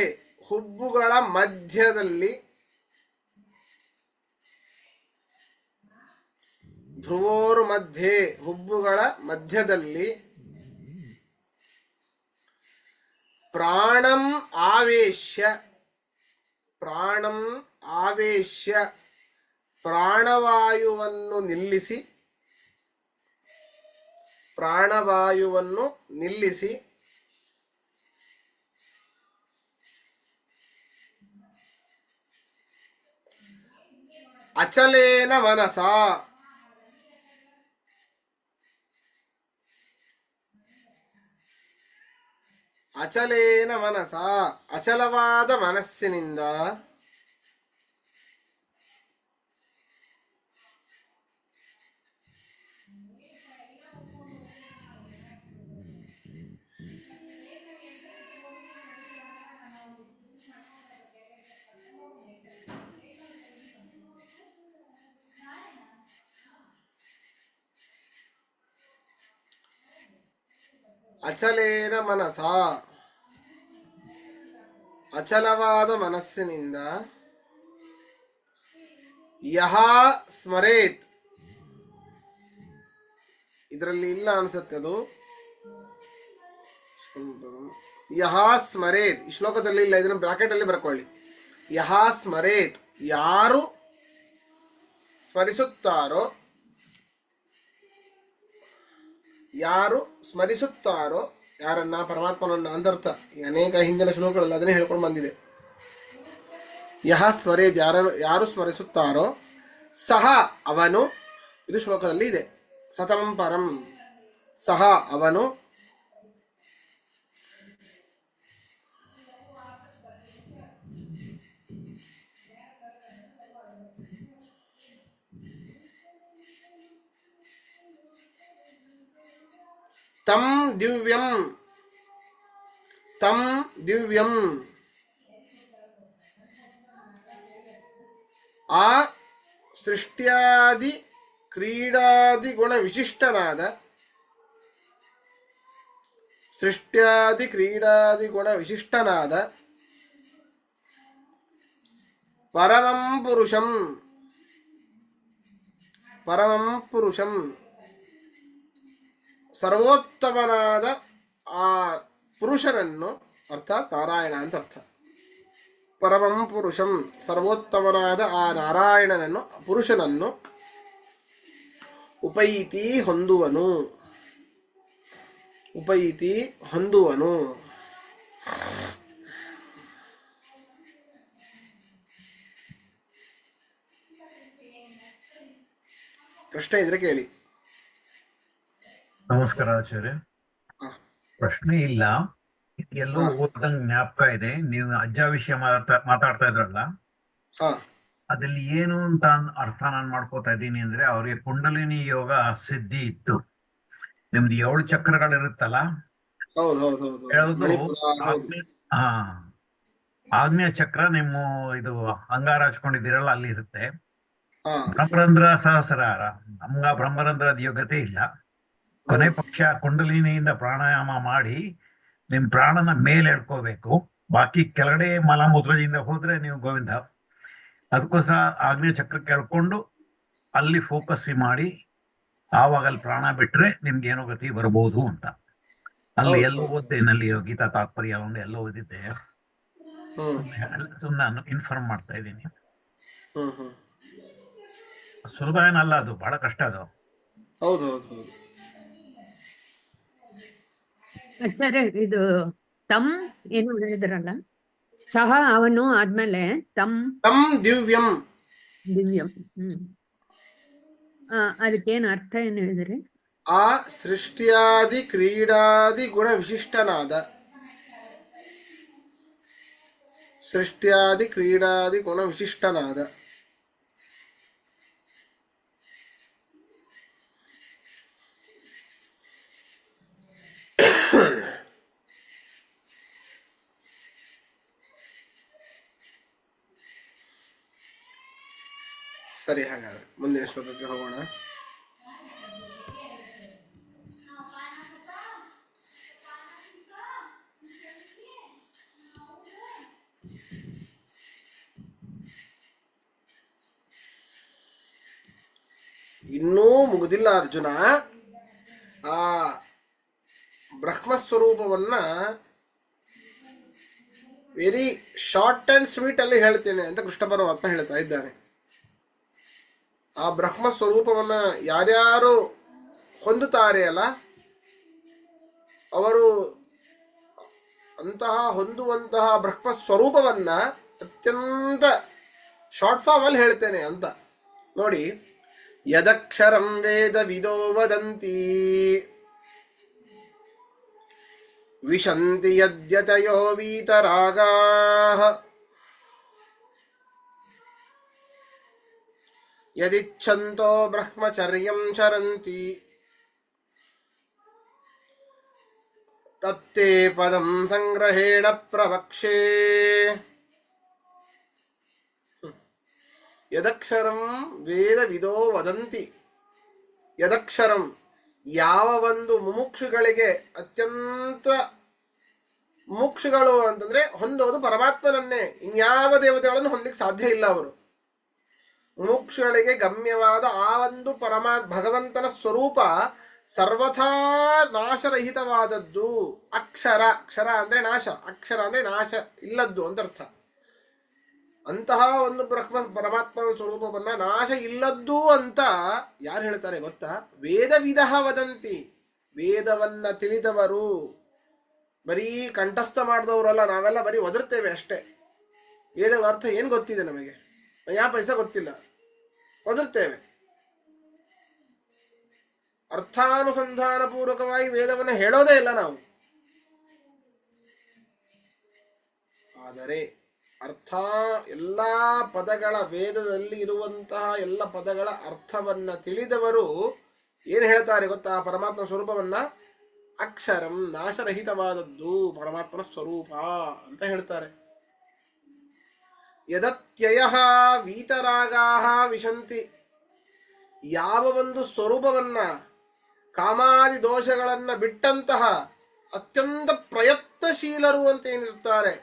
ಹುಬ್ಬುಗಳ ಮಧ್ಯದಲ್ಲಿ, ಧ್ರುವೋರ್ ಮಧ್ಯೆ, ಹುಬ್ಬುಗಳ ಮಧ್ಯದಲ್ಲಿ ಪ್ರಾಣಂ ಆವೇಶ್ಯ, ಪ್ರಾಣಂ ಆವೇಶ್ಯ, ಪ್ರಾಣವಾಯುವನ್ನು ನಿಲ್ಲಿಸಿ, ಪ್ರಾಣವಾಯುವನ್ನು ನಿಲ್ಲಿಸಿ ಅಚಲೇನ ಮನಸ, ಅಚಲೇನ ಮನಸ, ಅಚಲವಾದ ಮನಸ್ಸಿನಿಂದ ಅಚಲೇನ ಮನಸ, ಅಚಲವಾದ ಮನಸ್ಸಿನಿಂದ ಯಹ ಸ್ಮರೇತ್, ಇದರಲ್ಲಿ ಇಲ್ಲ ಅನ್ಸುತ್ತೆ ಅದು, ಯಹ ಸ್ಮರೇತ್, ಈ ಶ್ಲೋಕದಲ್ಲಿ ಇಲ್ಲ, ಇದನ್ನ ಬ್ರಾಕೆಟ್ ಅಲ್ಲಿ ಬರ್ಕೊಳ್ಳಿ. ಯಹ ಸ್ಮರೇತ್, ಯಾರು ಸ್ಮರಿಸುತ್ತಾರೋ, ಯಾರು ಸ್ಮರಿಸುತ್ತಾರೋ, ಯಾರನ್ನ, ಪರಮಾತ್ಮನನ್ನ ಅಂದರ್ಥ. ಅನೇಕ ಹಿಂದಿನ ಶ್ಲೋಕಗಳಲ್ಲಿ ಅದನ್ನೇ ಹೇಳ್ಕೊಂಡು ಬಂದಿದೆ. ಯಹ ಸ್ಮರೇತ್, ಯಾರು ಸ್ಮರಿಸುತ್ತಾರೋ, ಸಹ ಅವನು, ಇದು ಶ್ಲೋಕದಲ್ಲಿ ಇದೆ. ಸತಮಂ ಪರಂ, ಸಹ ಅವನು, ತಂ ದಿವ್ಯಂ, ತಂ ದಿವ್ಯಂ, ಆ ಸೃಷ್ಟ್ಯಾದಿ ಕ್ರೀಡಾದಿ ಗುಣ ವಿಶಿಷ್ಟನಾದ, ಸೃಷ್ಟ್ಯಾದಿ ಕ್ರೀಡಾದಿ ಗುಣ ವಿಶಿಷ್ಟನಾದ ಪರಮಂ ಪುರುಷಂ, ಪರಮಂ ಪುರುಷಂ, ಸರ್ವೋತ್ತಮನಾದ ಆ ಪುರುಷನನ್ನು, ಅರ್ಥಾತ್ ನಾರಾಯಣ ಅಂತ ಅರ್ಥ. ಪರಮಂ ಪುರುಷಂ, ಸರ್ವೋತ್ತಮನಾದ ಆ ನಾರಾಯಣನನ್ನು, ಪುರುಷನನ್ನು ಉಪೈತಿ ಹೊಂದುವನು, ಉಪೈತಿ ಹೊಂದುವನು. ಪ್ರಶ್ನೆ ಇದ್ರೆ ಕೇಳಿ. ನಮಸ್ಕಾರ ಆಚಾರ್ಯ. ಹ. ಪ್ರಶ್ನೆ ಇಲ್ಲ, ಎಲ್ಲೋ ಹ. ಓದಂಗ್ ಜ್ಞಾಪಕ ಇದೆ. ನೀವು ಅಜ್ಜ ವಿಷಯ ಮಾತಾಡ್ತಾ ಇದ್ರಲ್ಲ, ಹಾ ಅದ್ರಲ್ಲಿ ಏನು ಅಂತ ಅರ್ಥ ನಾನು ಮಾಡ್ಕೋತಾ ಇದ್ದೀನಿ ಅಂದ್ರೆ, ಅವ್ರಿಗೆ ಕುಂಡಲಿನಿ ಯೋಗ ಸಿದ್ಧಿ ಇತ್ತು. ನಿಮ್ದು 7 ಚಕ್ರಗಳಿರುತ್ತಲ್ಲ, ಹೌದು ಹೌದು ಹೌದು ಹೇಳೋದು ಮಣಿಪುರ ಹೌದು. ಹಾ ಆಗ್ನೇಯ ಚಕ್ರ ನಿಮ್ಮ ಇದು ಅಂಗಾರ ಹಚ್ಕೊಂಡಿದ್ದೀರಲ್ಲ ಅಲ್ಲಿ ಇರುತ್ತೆ. ಹಾ ಬ್ರಹ್ಮರಂಧ್ರ ಸಹಸ್ರಾರ, ನಮ್ಗ ಬ್ರಹ್ಮರಂಧ್ರದ ಯೋಗ್ಯತೆ ಇಲ್ಲ. ಕೊನೆ ಪಕ್ಷ ಕುಂಡಲಿನಿಯಿಂದ ಪ್ರಾಣಾಯಾಮ ಮಾಡಿ ನಿಮ್ ಪ್ರಾಣನ ಮೇಲೆ ಎಳ್ಕೋಬೇಕು. ಬಾಕಿ ಕೆಳಗಡೆ ಮಲಮೂತ್ರದಿಂದ ಹೋದ್ರೆ ನೀವು ಗೋವಿಂದ. ಅದಕ್ಕೋಸ್ಕರ ಆಗ್ನೇಯ ಚಕ್ರಕ್ಕೆ ಎಳ್ಕೊಂಡು ಅಲ್ಲಿ ಫೋಕಸ್ ಮಾಡಿ ಆವಾಗ ಅಲ್ಲಿ ಪ್ರಾಣ ಬಿಟ್ರೆ ನಿಮ್ಗೆ ಏನೋ ಗತಿ ಬರ್ಬೋದು ಅಂತ. ಅಲ್ಲಿ ಹೌದು ಎಲ್ಲೋ ಹೌದು. ಓದ್ದೆ, ನಲ್ಲಿ ಗೀತಾ ತಾತ್ಪರ್ಯ ಒಂದು ಎಲ್ಲೋ ಓದಿದ್ದೆ. ಸುಮ್ಮನೆ ನಾನು ಇನ್ಫಾರ್ಮ್ ಮಾಡ್ತಾ ಇದ್ದೀನಿ. ಹ್ಮ್ ಸುಲಭ ಏನಲ್ಲ, ಅದು ಬಹಳ ಕಷ್ಟ ಅದು. ಹೌದು ಹೌದು ಹೌದು. ಆಚಾರ್ಯ ಇದು ತಮ್ ಏನು ಹೇಳಿದ್ರಲ್ಲ, ಸಹ ಅವನು ಆದ್ಮೇಲೆ ತಮ್ ತಂ ದಿವ್ಯಂ. ದಿವ್ಯಂ. ಅದಕ್ಕೇನು ಅರ್ಥ ಏನು ಹೇಳಿದ್ರಿ? ಆ ಸೃಷ್ಟ್ಯಾದಿ ಕ್ರೀಡಾದಿ ಗುಣ ವಿಶಿಷ್ಟನಾದ, ಸೃಷ್ಟ್ಯಾದಿ ಕ್ರೀಡಾದಿ ಗುಣ ವಿಶಿಷ್ಟನಾದ. ಸರಿ, ಹಾಗಾದ್ರೆ ಮುಂದಿನ ಶ್ಲೋಕಕ್ಕೆ ಹೋಗೋಣ. ಇನ್ನೂ ಮುಗುದಿಲ್ಲ ಅರ್ಜುನ. ಆ ಬ್ರಹ್ಮಸ್ವರೂಪವನ್ನ ವೆರಿ ಶಾರ್ಟ್ ಅಂಡ್ ಸ್ವೀಟ್ ಅಲ್ಲಿ ಹೇಳ್ತೇನೆ ಅಂತ ಕೃಷ್ಣ ಪರಮಾತ್ಮ ಹೇಳ್ತಾ ಇದ್ದಾನೆ. ಆ ಬ್ರಹ್ಮ ಸ್ವರೂಪವನ್ನ ಯಾರ್ಯಾರು ಹೊಂದುತ್ತಾರೆ ಅಲ್ಲ, ಅವರು ಅಂತಹ ಹೊಂದುವಂತಹ ಬ್ರಹ್ಮ ಸ್ವರೂಪವನ್ನ ಅತ್ಯಂತ ಶಾರ್ಟ್ ಫಾರ್ಮ್ ಅಲ್ಲಿ ಹೇಳ್ತೇನೆ ಅಂತ ನೋಡಿ. ಯದಕ್ಷರಂ ವೇದ ವಿದೋ ವದಂತಿ ವಿಶಂತಿ ಯದ್ಯತಯೋ ವೀತರಾಗಾಃ ಯದಿಚ್ಛಂತೋ ಬ್ರಹ್ಮಚರ್ಯಂ ಚರಂತಿ ತತ್ತೇ ಪದಂ ಸಂಗ್ರಹೇಣ ಪ್ರವಕ್ಷೇ. ಯದಕ್ಷರಂ ವೇದ ವಿದೋ ವದಂತಿ. ಯದಕ್ಷರಂ, ಯಾವ ಒಂದು ಮುಮುಕ್ಷುಗಳಿಗೆ, ಅತ್ಯಂತ ಮುಮುಕ್ಷುಗಳು ಅಂತಂದ್ರೆ ಹೊಂದೋದು ಪರಮಾತ್ಮನನ್ನೇ, ಇನ್ಯಾವ ದೇವತೆಗಳನ್ನು ಹೊಂದಲಿಕ್ಕೆ ಸಾಧ್ಯ ಇಲ್ಲ. ಅವರು ಮುಮುಕ್ಷುಗಳಿಗೆ ಗಮ್ಯವಾದ ಆ ಒಂದು ಭಗವಂತನ ಸ್ವರೂಪ ಸರ್ವಥಾ ನಾಶರಹಿತವಾದದ್ದು. ಅಕ್ಷರ, ಅಕ್ಷರ ಅಂದ್ರೆ ನಾಶ, ಅಕ್ಷರ ಅಂದ್ರೆ ನಾಶ ಇಲ್ಲದ್ದು ಅಂತ ಅರ್ಥ. ಅಂತಹ ಒಂದು ಪರಮಾತ್ಮನ ಸ್ವರೂಪವನ್ನ ನಾಶ ಇಲ್ಲದ್ದು ಅಂತ ಯಾರು ಹೇಳ್ತಾರೆ ಗೊತ್ತಾ? ವೇದವಿದ ವದಂತಿ. ವೇದವನ್ನ ತಿಳಿದವರು, ಬರೀ ಕಂಠಸ್ಥ ಮಾಡಿದವರಲ್ಲ ನಾವೆಲ್ಲ, ಬರೀ ಒದರ್ತೇವೆ ಅಷ್ಟೇ. ವೇದದ ಅರ್ಥ ಏನು ಗೊತ್ತಿದೆ ನಮಗೆ? ಯಾವ ಪೈಸಾ ಗೊತ್ತಿಲ್ಲ, ಒದರ್ತೇವೆ. ಅರ್ಥಾನುಸಂಧಾನ ಪೂರ್ವಕವಾಗಿ ವೇದವನ್ನು ಹೇಳೋದೇ ಇಲ್ಲ ನಾವು. ಆದರೆ ಎಲ್ಲ ಪದಗಳ, ವೇದದಲ್ಲಿ ಇರುವಂತಹ ಎಲ್ಲ ಪದಗಳ ಅರ್ಥವನ್ನ ತಿಳಿದವರು ಏನು ಹೇಳ್ತಾರೆ ಗೊತ್ತಾ? ಪರಮಾತ್ಮ ಸ್ವರೂಪವನ್ನ ಅಕ್ಷರಂ, ನಾಶರಹಿತವಾದದ್ದು ಪರಮಾತ್ಮನ ಸ್ವರೂಪ ಅಂತ ಹೇಳ್ತಾರೆ. ಯದತ್ಯಯಃ ವೀತರಾಗಾಃ ವಿಶಂತಿ. ಯಾವ ಒಂದು ಸ್ವರೂಪವನ್ನ, ಕಾಮಾದಿ ದೋಷಗಳನ್ನ ಬಿಟ್ಟಂತಹ ಅತ್ಯಂತ ಪ್ರಯತ್ನಶೀಲರು ಅಂತ ಏನಿರ್ತಾರೆ,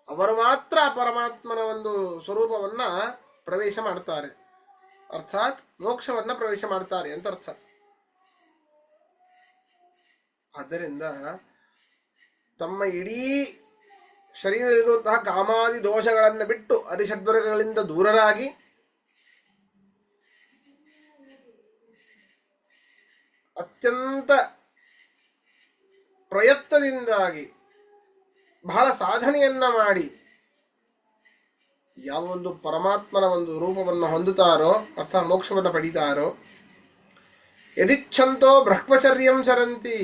ಅವರು ಮಾತ್ರ ಪರಮಾತ್ಮನ ಒಂದು ಸ್ವರೂಪವನ್ನ ಪ್ರವೇಶ ಮಾಡ್ತಾರೆ. ಅರ್ಥಾತ್ ಮೋಕ್ಷವನ್ನ ಪ್ರವೇಶ ಮಾಡ್ತಾರೆ ಅಂತ ಅರ್ಥ. ಆದ್ದರಿಂದ ತಮ್ಮ ಇಡೀ ಶರೀರದಲ್ಲಿರುವಂತಹ ಕಾಮಾದಿ ದೋಷಗಳನ್ನು ಬಿಟ್ಟು ಅರಿಷಡ್ವರ್ಗಗಳಿಂದ ದೂರರಾಗಿ ಅತ್ಯಂತ ಪ್ರಯತ್ನದಿಂದಾಗಿ ಬಹಳ ಸಾಧನೆಯನ್ನ ಮಾಡಿ ಯಾವ ಒಂದು ಪರಮಾತ್ಮನ ಒಂದು ರೂಪವನ್ನು ಹೊಂದುತ್ತಾರೋ ಅರ್ಥಾತ್ ಮೋಕ್ಷವನ್ನು ಪಡೀತಾರೋ, ಯದಿಚ್ಛಂತೋ ಬ್ರಹ್ಮಚರ್ಯಂ ಚರಂತಿ,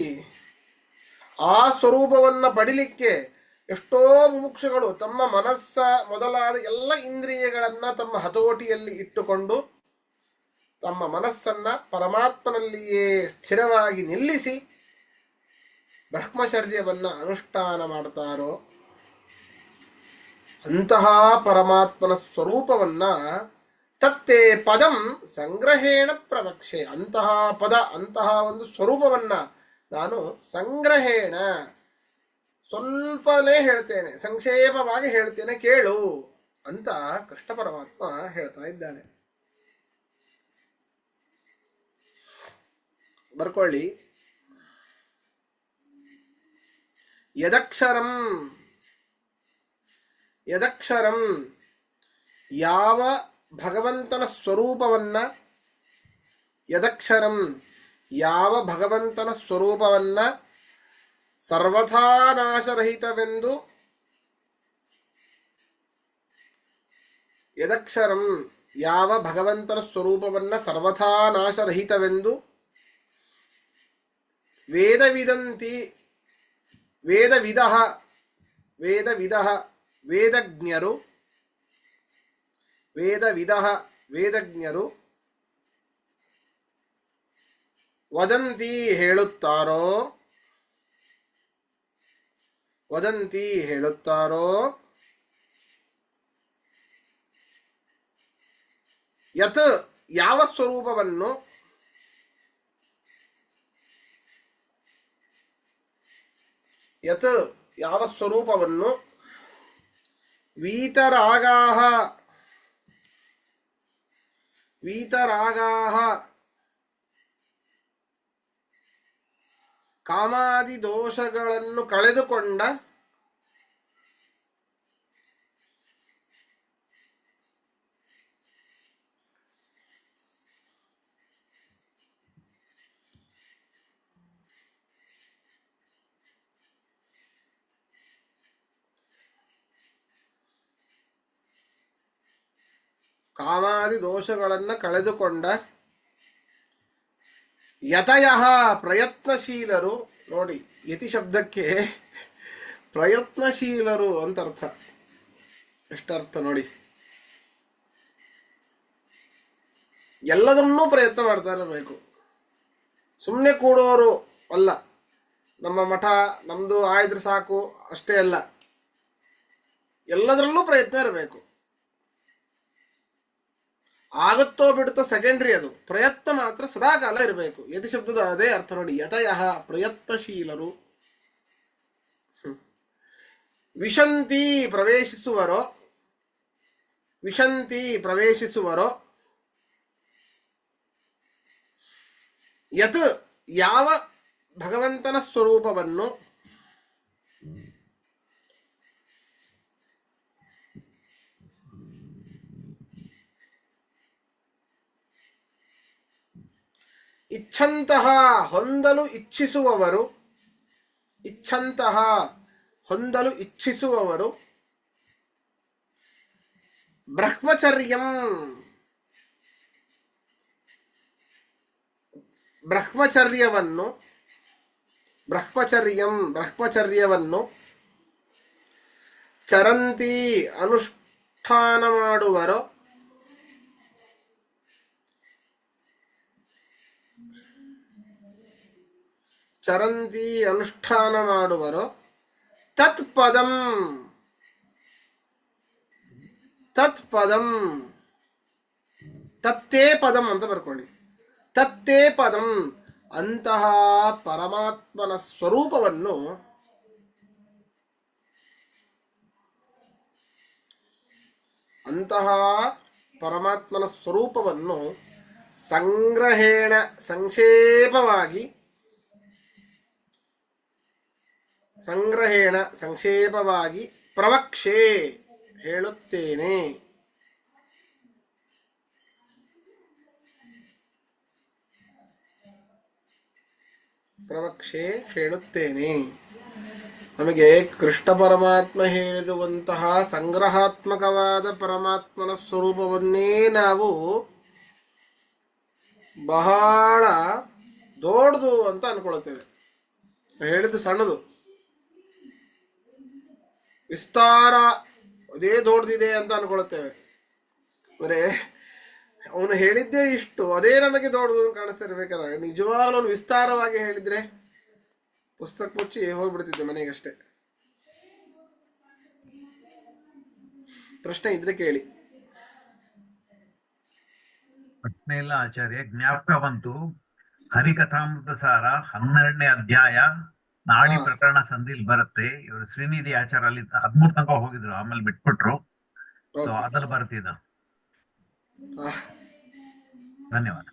ಆ ಸ್ವರೂಪವನ್ನು ಪಡಿಲಿಕ್ಕೆ ಎಷ್ಟೋ ಮುಮುಕ್ಷುಗಳು ತಮ್ಮ ಮನಸ್ಸ ಮೊದಲಾದ ಎಲ್ಲ ಇಂದ್ರಿಯಗಳನ್ನು ತಮ್ಮ ಹತೋಟಿಯಲ್ಲಿ ಇಟ್ಟುಕೊಂಡು ತಮ್ಮ ಮನಸ್ಸನ್ನು ಪರಮಾತ್ಮನಲ್ಲಿಯೇ ಸ್ಥಿರವಾಗಿ ನಿಲ್ಲಿಸಿ ಬ್ರಹ್ಮಚರ್ಯವನ್ನು ಅನುಷ್ಠಾನ ಮಾಡ್ತಾರೋ ಅಂತಹ ಪರಮಾತ್ಮನ ಸ್ವರೂಪವನ್ನು ತತ್ತೇ ಪದಂ ಸಂಗ್ರಹೇಣ ಪ್ರವಕ್ಷೆ, ಅಂತಹ ಪದ ಅಂತಹ ಒಂದು ಸ್ವರೂಪವನ್ನು ನಾನು ಸಂಗ್ರಹೇಣ ಸ್ವಲ್ಪನೇ ಹೇಳ್ತೇನೆ, ಸಂಕ್ಷೇಪವಾಗಿ ಹೇಳ್ತೇನೆ ಕೇಳು ಅಂತ ಕೃಷ್ಣ ಪರಮಾತ್ಮ ಹೇಳ್ತಾ ಇದ್ದಾನೆ. ಬರ್ಕೊಳ್ಳಿ. ಯದಕ್ಷರಂ ಯದಕ್ಷರಂ ಯಾವ ಭಗವಂತನ ಸ್ವರೂಪವನ್ನ, ಯದಕ್ಷರಂ ಯಾವ ಭಗವಂತನ ಸ್ವರೂಪವನ್ನ ಸರ್ವಥಾ ನಾಶರಹಿತವೆಂದು, ಯದಕ್ಷರಂ ಯಾವ ಭಗವಂತನ ಸ್ವರೂಪವನ್ನ ಸರ್ವಥಾ ನಾಶರಹಿತವೆಂದು ವೇದವಿದಂತಿ ವೇದವಿದಃ ವೇದವಿದಃ ವೇದಜ್ಞರು ವೇದವಿದಃ ವೇದಜ್ಞರು ವದಂತಿ ಹೇಳುತ್ತಾರೋ ವದಂತಿ ಹೇಳುತ್ತಾರೋ ಯತ್ ಯಾವ ಸ್ವರೂಪವನ್ನು, ಯತ್ ಯಾವ ಸ್ವರೂಪವನ್ನು ವೀತರಾಗಾಹ ವೀತರಾಗಾಹ ಕಾಮಾದಿ ದೋಷಗಳನ್ನು ಕಳೆದುಕೊಂಡ ಕಾಮಾದಿ ದೋಷಗಳನ್ನು ಕಳೆದುಕೊಂಡ ಯತಯಃ ಪ್ರಯತ್ನಶೀಲರು. ನೋಡಿ, ಯತಿ ಶಬ್ದಕ್ಕೆ ಪ್ರಯತ್ನಶೀಲರು ಅಂತ ಅರ್ಥ. ಎಷ್ಟರ್ಥ ನೋಡಿ, ಎಲ್ಲದನ್ನೂ ಪ್ರಯತ್ನ ಮಾಡ್ತಾ ಇರಬೇಕು, ಸುಮ್ಮನೆ ಕೂಡೋರು ಅಲ್ಲ. ನಮ್ಮ ಮಠ ನಮ್ದು ಆಯ್ದ್ರೆ ಸಾಕು ಅಷ್ಟೇ ಅಲ್ಲ, ಎಲ್ಲದರಲ್ಲೂ ಪ್ರಯತ್ನ ಇರಬೇಕು. ಆಗುತ್ತೋ ಬಿಡುತ್ತೋ ಸೆಕೆಂಡ್ರಿ, ಅದು ಪ್ರಯತ್ನ ಮಾತ್ರ ಸದಾಕಾಲ ಇರಬೇಕು. ಯತಿ ಶಬ್ದದ ಅದೇ ಅರ್ಥ ನೋಡಿ, ಯತಯಃ ಪ್ರಯತ್ನಶೀಲರು. ವಿಶಂತಿ ಪ್ರವೇಶಿಸುವರೋ, ವಿಶಂತಿ ಪ್ರವೇಶಿಸುವರೋ ಯತ್ ಯಾವ ಭಗವಂತನ ಸ್ವರೂಪವನ್ನು ಇಚ್ಛಂತಹ ಹೊಂದಲು ಇಚ್ಛಿಸುವವರು, ಇಚ್ಛಂತಹ ಹೊಂದಲು ಇಚ್ಛಿಸುವವರು ಬ್ರಹ್ಮಚರ್ಯಂ ಬ್ರಹ್ಮಚರ್ಯವನ್ನು ಬ್ರಹ್ಮಚರ್ಯವನ್ನು ಚರಂತಿ ಅನುಷ್ಠಾನ ಮಾಡುವರೋ ಚರಂತಿ ಅನುಷ್ಠಾನ ಮಾಡುವರೋ ತತ್ಪದಂ ತತ್ಪದಂ ತತ್ತೇ ಪದಂ ಅಂತ ಬರ್ಕೊಳ್ಳಿ. ತತ್ತೇ ಪದಂ ಅಂತಹ ಪರಮಾತ್ಮನ ಸ್ವರೂಪವನ್ನು ಸಂಗ್ರಹೇಣ ಸಂಕ್ಷೇಪವಾಗಿ ಪ್ರವಕ್ಷೆ ಹೇಳುತ್ತೇನೆ. ಪ್ರವಕ್ಷೆ ಹೇಳುತ್ತೇನೆ. ನಮಗೆ ಕೃಷ್ಣ ಪರಮಾತ್ಮ ಹೇಳಿರುವಂತಹ ಸಂಗ್ರಹಾತ್ಮಕವಾದ ಪರಮಾತ್ಮನ ಸ್ವರೂಪವನ್ನೇ ನಾವು ಬಹಳ ದೊಡ್ಡದು ಅಂತ ಅನ್ಕೊಳ್ತೇವೆ. ಹೇಳಿದ್ದು ಸಣ್ಣದು, ವಿಸ್ತಾರ ಅದೇ ದೊಡ್ಡದಿದೆ ಅಂತ ಅನ್ಕೊಳ್ತೇವೆ. ಅಂದ್ರೆ ಅವನು ಹೇಳಿದ್ದೇ ಇಷ್ಟು, ಅದೇ ನಮಗೆ ದೊಡ್ಡದು ಕಾಣಿಸ್ತಾ ಇರ್ಬೇಕಾದ್ರೆ ನಿಜವಾಗ್ಲೂ ಅವನು ವಿಸ್ತಾರವಾಗಿ ಹೇಳಿದ್ರೆ ಪುಸ್ತಕ ಮುಚ್ಚಿ ಹೋಗ್ಬಿಡ್ತಿದ್ದೆ ಮನೆಗಷ್ಟೇ. ಪ್ರಶ್ನೆ ಇದ್ರೆ ಕೇಳಿ. ಪ್ರಶ್ನೆ ಇಲ್ಲ ಆಚಾರ್ಯ, ಜ್ಞಾಪಕ ಬಂತು. ಹರಿಕಥಾಮೃತ ಸಾರ 12ನೇ ಅಧ್ಯಾಯ ನಾಡಿ ಪ್ರಕರಣ ಸಂಧಿಲ್ ಬರುತ್ತೆ. ಇವರು ಶ್ರೀನಿಧಿ ಆಚಾರ ಅಲ್ಲಿ 13 ತನಕ ಹೋಗಿದ್ರು, ಆಮೇಲೆ ಬಿಟ್ಬಿಟ್ರು. ಸೊ ಅದ್ರಲ್ಲಿ ಬರ್ತಿದ್ದ. ಧನ್ಯವಾದ.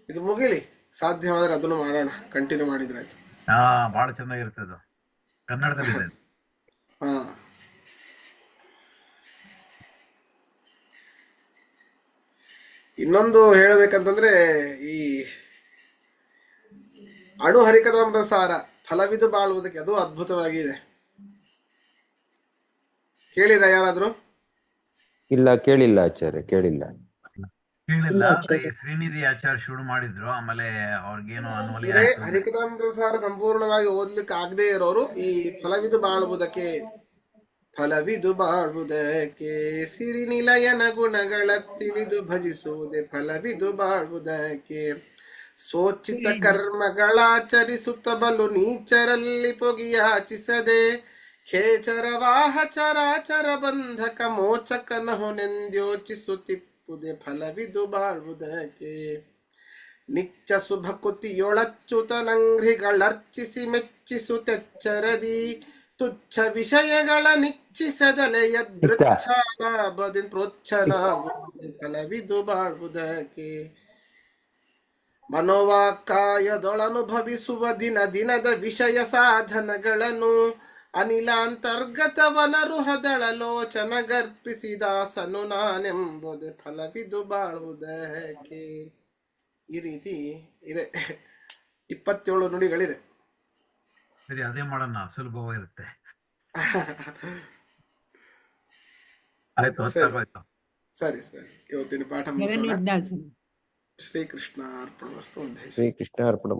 ಇದು ಮುಗಿಲಿ, ಸಾಧ್ಯವಾದ್ರೆ ಅದನ್ನು ಮಾಡೋಣ, ಕಂಟಿನ್ಯೂ ಮಾಡಿದ್ರಾಯ್ತು. ಬಹಳ ಚೆನ್ನಾಗಿರ್ತದೆ, ಕನ್ನಡದಲ್ಲಿದೆ. ಹಾ, ಇನ್ನೊಂದು ಹೇಳಬೇಕಂತಂದ್ರೆ ಈ ಅಣು ಹರಿಕಥಾಮೃತ ಸಾರ ಫಲವಿದು ಬಾಳುವುದಕ್ಕೆ ಅದು ಅದ್ಭುತವಾಗಿದೆ. ಕೇಳಿರ ಯಾರಾದ್ರೂ? ಇಲ್ಲ, ಕೇಳಿಲ್ಲ ಆಚಾರ್ಯ, ಕೇಳಿಲ್ಲ. ಕೇಳಿಲ್ಲ. ಶ್ರೀನಿಧಿ ಆಚಾರ್ಯ ಶುರು ಮಾಡಿದ್ರು, ಆಮೇಲೆ ಅವ್ರಿಗೇನು ಅನ್ವಲಿ ಹರಿಕಥಾಮೃತ ಸಾರ ಸಂಪೂರ್ಣವಾಗಿ ಓದ್ಲಿಕ್ಕೆ ಆಗದೆ ಇರೋರು ಈ ಫಲವಿದು ಬಾಳುವುದಕ್ಕೆ ಸಿರಿ ನಿಲಯನ ಗುಣಗಳ ತಿಳಿದು ಭಜಿಸುವುದೇ ಫಲವಿದು ಬಾಳುವುದಕ್ಕೆ. ಸ್ವೋಚಿತ ಕರ್ಮಗಳಾಚರಿಸುತ್ತ ಬಲು ನೀಚರಲ್ಲಿ ಪೊಗಿಯಾಚಿಸದೆ ಖೇಚರ ವಾಹ ಚರಾಚರ ಬಂಧಕ ಮೋಚಕನಹುನೆಂದ್ಯೋಚಿಸುತ್ತಿಪ್ಪುದೆ ಫಲವಿದು ಬಾಳುವುದಕ್ಕೆ. ನಿಚ್ಚ ಶುಭಕುತಿಯೊಳಚ್ಚುತನಂಘ್ರಿಗಳರ್ಚಿಸಿ ಮೆಚ್ಚಿಸುತ್ತೆಚ್ಚರದಿ ತುಚ್ಛ ವಿಷಯಗಳ ನಿಚ್ಚಿಸದಲೆ ಯದೃಚ್ಛಾಲಾಭದಿ ಪ್ರೋಚ್ಛನಾಗುವುದೇ ಫಲವಿದು ಬಾಳುವುದಕ್ಕೆ. ಮನೋವಾಕಾಯದೊಳನುಭವಿಸುವ ದಿನ ದಿನದ ವಿಷಯ ಸಾಧನಗಳನ್ನು ಅನಿಲಾಂತರ್ಗತವನರುಹದಳಲೋಚನ ಗರ್ಪಿಸಿದಾಸನು ನಾನೆಂಬುದೇ ಫಲವಿದು ಬಾಳುವುದಕ್ಕೆ. ಈ ರೀತಿ ಇದೆ, 27 ನುಡಿಗಳಿದೆ. ಸರಿ, ಅದೇ ಮಾಡೋಣ, ಸುಲಭವಾಗಿರುತ್ತೆ. ಆಯ್ತು, ಸರಿ ಸರಿ, ಇವತ್ತಿನ ಪಾಠ ಮುಗಿಸೋಣ. ಶ್ರೀಕೃಷ್ಣ ಅರ್ಪಣಮಸ್ತು. ಶ್ರೀಕೃಷ್ಣ ಅರ್ಪಣ.